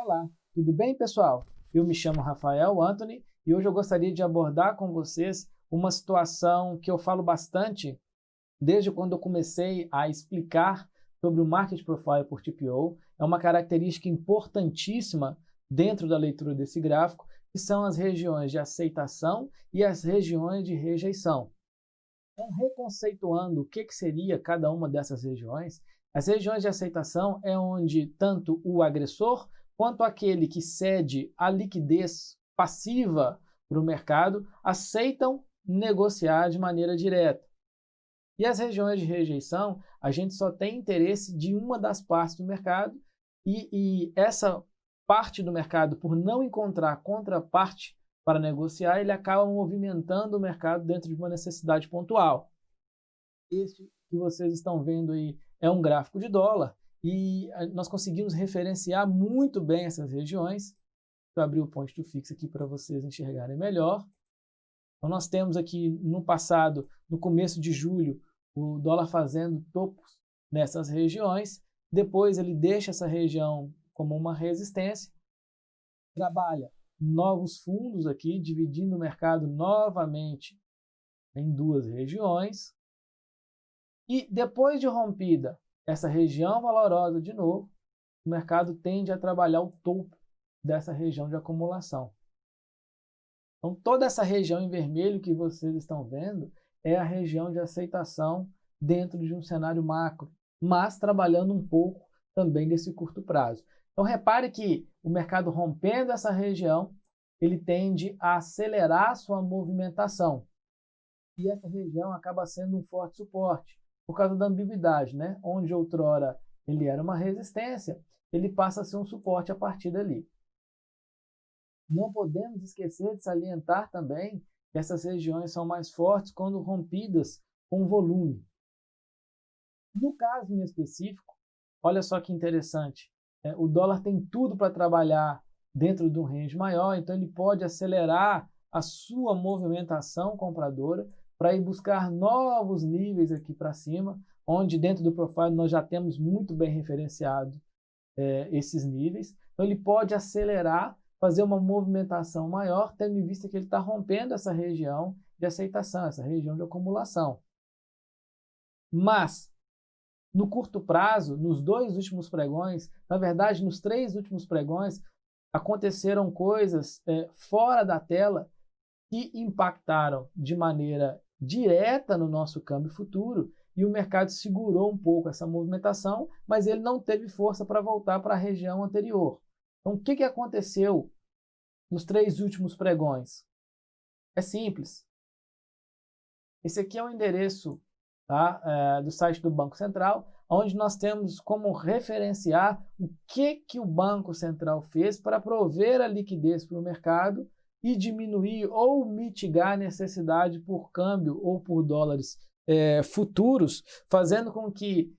Olá, tudo bem, pessoal? Eu me chamo Rafael Anthony e hoje eu gostaria de abordar com vocês uma situação que eu falo bastante desde quando eu comecei a explicar sobre o Market Profile por TPO. É uma característica importantíssima dentro da leitura desse gráfico, que são as regiões de aceitação e as regiões de rejeição. Então, reconceituando o que seria cada uma dessas regiões, as regiões de aceitação é onde tanto o agressor quanto aquele que cede a liquidez passiva para o mercado aceitam negociar de maneira direta. E as regiões de rejeição, a gente só tem interesse de uma das partes do mercado e essa parte do mercado, por não encontrar contraparte para negociar, ele acaba movimentando o mercado dentro de uma necessidade pontual. Este que vocês estão vendo aí é um gráfico de dólar e nós conseguimos referenciar muito bem essas regiões. Vou abrir o point to fix aqui para vocês enxergarem melhor. Então nós temos aqui no passado, no começo de julho, o dólar fazendo topos nessas regiões. Depois ele deixa essa região como uma resistência, trabalha novos fundos aqui, dividindo o mercado novamente em duas regiões. E depois de rompida essa região valorosa de novo, o mercado tende a trabalhar o topo dessa região de acumulação. Então toda essa região em vermelho que vocês estão vendo é a região de aceitação dentro de um cenário macro, mas trabalhando um pouco também desse curto prazo. Então repare que o mercado rompendo essa região, ele tende a acelerar sua movimentação. E essa região acaba sendo um forte suporte, por causa da ambiguidade, né? Onde outrora ele era uma resistência, ele passa a ser um suporte a partir dali. Não podemos esquecer de salientar também que essas regiões são mais fortes quando rompidas com volume. No caso em específico, olha só que interessante, o dólar tem tudo para trabalhar dentro de um range maior, então ele pode acelerar a sua movimentação compradora para ir buscar novos níveis aqui para cima, onde dentro do profile nós já temos muito bem referenciado esses níveis. Então ele pode acelerar, fazer uma movimentação maior, tendo em vista que ele está rompendo essa região de aceitação, essa região de acumulação. Mas, no curto prazo, nos dois últimos pregões, na verdade, nos três últimos pregões, aconteceram coisas fora da tela que impactaram de maneira direta no nosso câmbio futuro e o mercado segurou um pouco essa movimentação, mas ele não teve força para voltar para a região anterior. Então, o que aconteceu nos três últimos pregões? É simples. Esse aqui é o endereço do site do Banco Central, onde nós temos como referenciar o que o Banco Central fez para prover a liquidez para o mercado e diminuir ou mitigar a necessidade por câmbio ou por dólares futuros, fazendo com que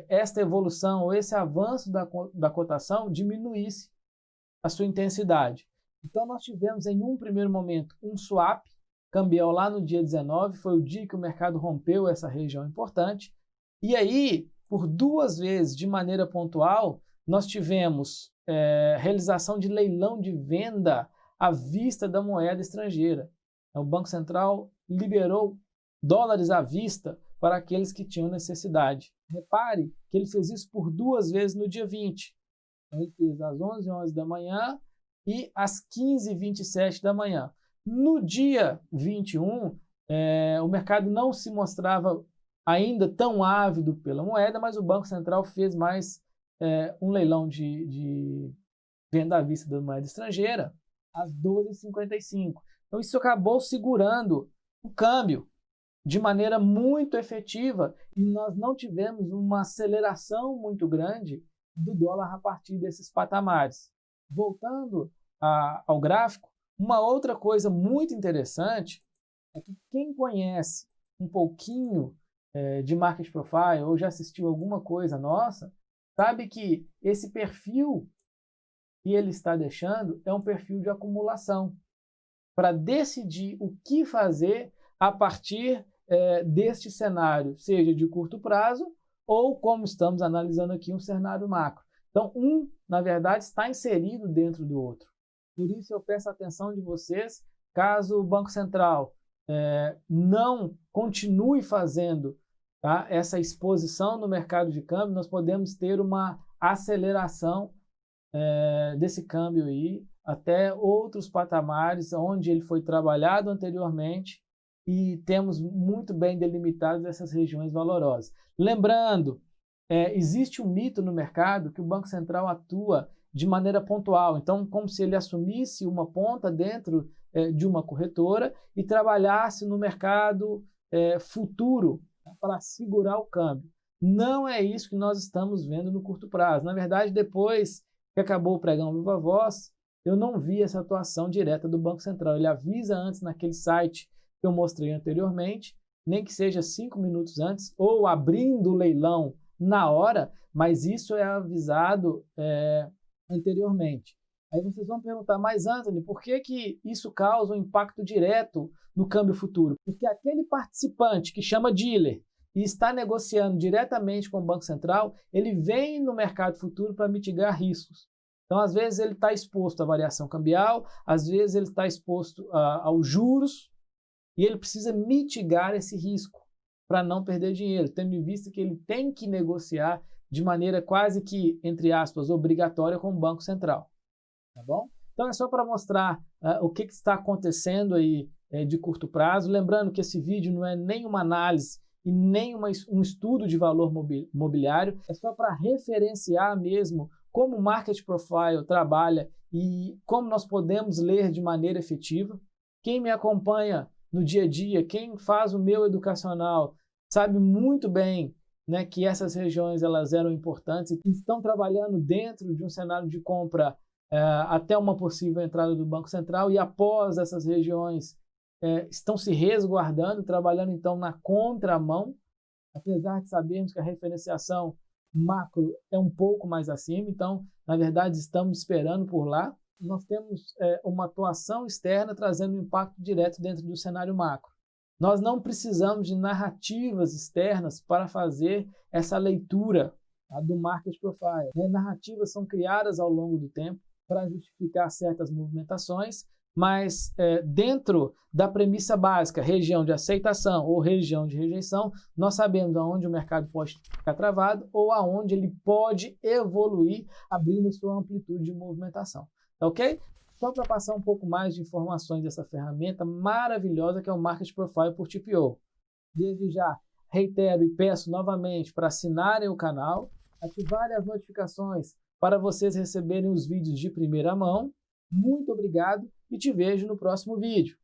esta evolução ou esse avanço da cotação diminuísse a sua intensidade. Então nós tivemos em um primeiro momento um swap cambial lá no dia 19, foi o dia que o mercado rompeu essa região importante, e aí, por duas vezes de maneira pontual, nós tivemos realização de leilão de venda à vista da moeda estrangeira. O Banco Central liberou dólares à vista para aqueles que tinham necessidade. Repare que ele fez isso por duas vezes no dia 20. Então, ele fez às 11h11 da manhã e às 15h27 da manhã. No dia 21, o mercado não se mostrava ainda tão ávido pela moeda, mas o Banco Central fez mais um leilão de venda à vista da moeda estrangeira às 12h55. Então isso acabou segurando o câmbio de maneira muito efetiva e nós não tivemos uma aceleração muito grande do dólar a partir desses patamares. Voltando ao gráfico, uma outra coisa muito interessante é que quem conhece um pouquinho de Market Profile ou já assistiu alguma coisa nossa, sabe que esse perfil que ele está deixando é um perfil de acumulação para decidir o que fazer a partir deste cenário, seja de curto prazo ou, como estamos analisando aqui, um cenário macro. Então, um, na verdade, está inserido dentro do outro. Por isso, eu peço a atenção de vocês, caso o Banco Central não continue fazendo, tá, essa exposição no mercado de câmbio, nós podemos ter uma aceleração desse câmbio aí, até outros patamares onde ele foi trabalhado anteriormente e temos muito bem delimitadas essas regiões valorosas. Lembrando, existe um mito no mercado que o Banco Central atua de maneira pontual, então como se ele assumisse uma ponta dentro de uma corretora e trabalhasse no mercado futuro, né, para segurar o câmbio. Não é isso que nós estamos vendo no curto prazo. Na verdade, depois que acabou o pregão Viva Voz, eu não vi essa atuação direta do Banco Central. Ele avisa antes naquele site que eu mostrei anteriormente, nem que seja 5 minutos antes, ou abrindo o leilão na hora, mas isso é avisado anteriormente. Aí vocês vão perguntar, mas Anthony, por que isso causa um impacto direto no câmbio futuro? Porque aquele participante que chama dealer e está negociando diretamente com o Banco Central, ele vem no mercado futuro para mitigar riscos. Então, às vezes, ele está exposto à variação cambial, às vezes ele está exposto aos juros, e ele precisa mitigar esse risco para não perder dinheiro, tendo em vista que ele tem que negociar de maneira quase que, entre aspas, obrigatória com o Banco Central. Tá bom? Então, é só para mostrar o que está acontecendo aí de curto prazo. Lembrando que esse vídeo não é nenhuma análise e nem um estudo de valor mobiliário, é só para referenciar mesmo como o Market Profile trabalha e como nós podemos ler de maneira efetiva. Quem me acompanha no dia a dia, quem faz o meu educacional, sabe muito bem, né, que essas regiões elas eram importantes e estão trabalhando dentro de um cenário de compra até uma possível entrada do Banco Central, e após essas regiões estão se resguardando, trabalhando então na contramão, apesar de sabermos que a referenciação macro é um pouco mais acima, então, na verdade, estamos esperando por lá. Nós temos uma atuação externa trazendo um impacto direto dentro do cenário macro. Nós não precisamos de narrativas externas para fazer essa leitura do Market Profile. Narrativas são criadas ao longo do tempo para justificar certas movimentações, mas dentro da premissa básica, região de aceitação ou região de rejeição, nós sabemos aonde o mercado pode ficar travado ou aonde ele pode evoluir, abrindo sua amplitude de movimentação. Tá ok? Só para passar um pouco mais de informações dessa ferramenta maravilhosa que é o Market Profile por TPO. Desde já, reitero e peço novamente para assinarem o canal, ativarem as notificações para vocês receberem os vídeos de primeira mão. Muito obrigado e te vejo no próximo vídeo.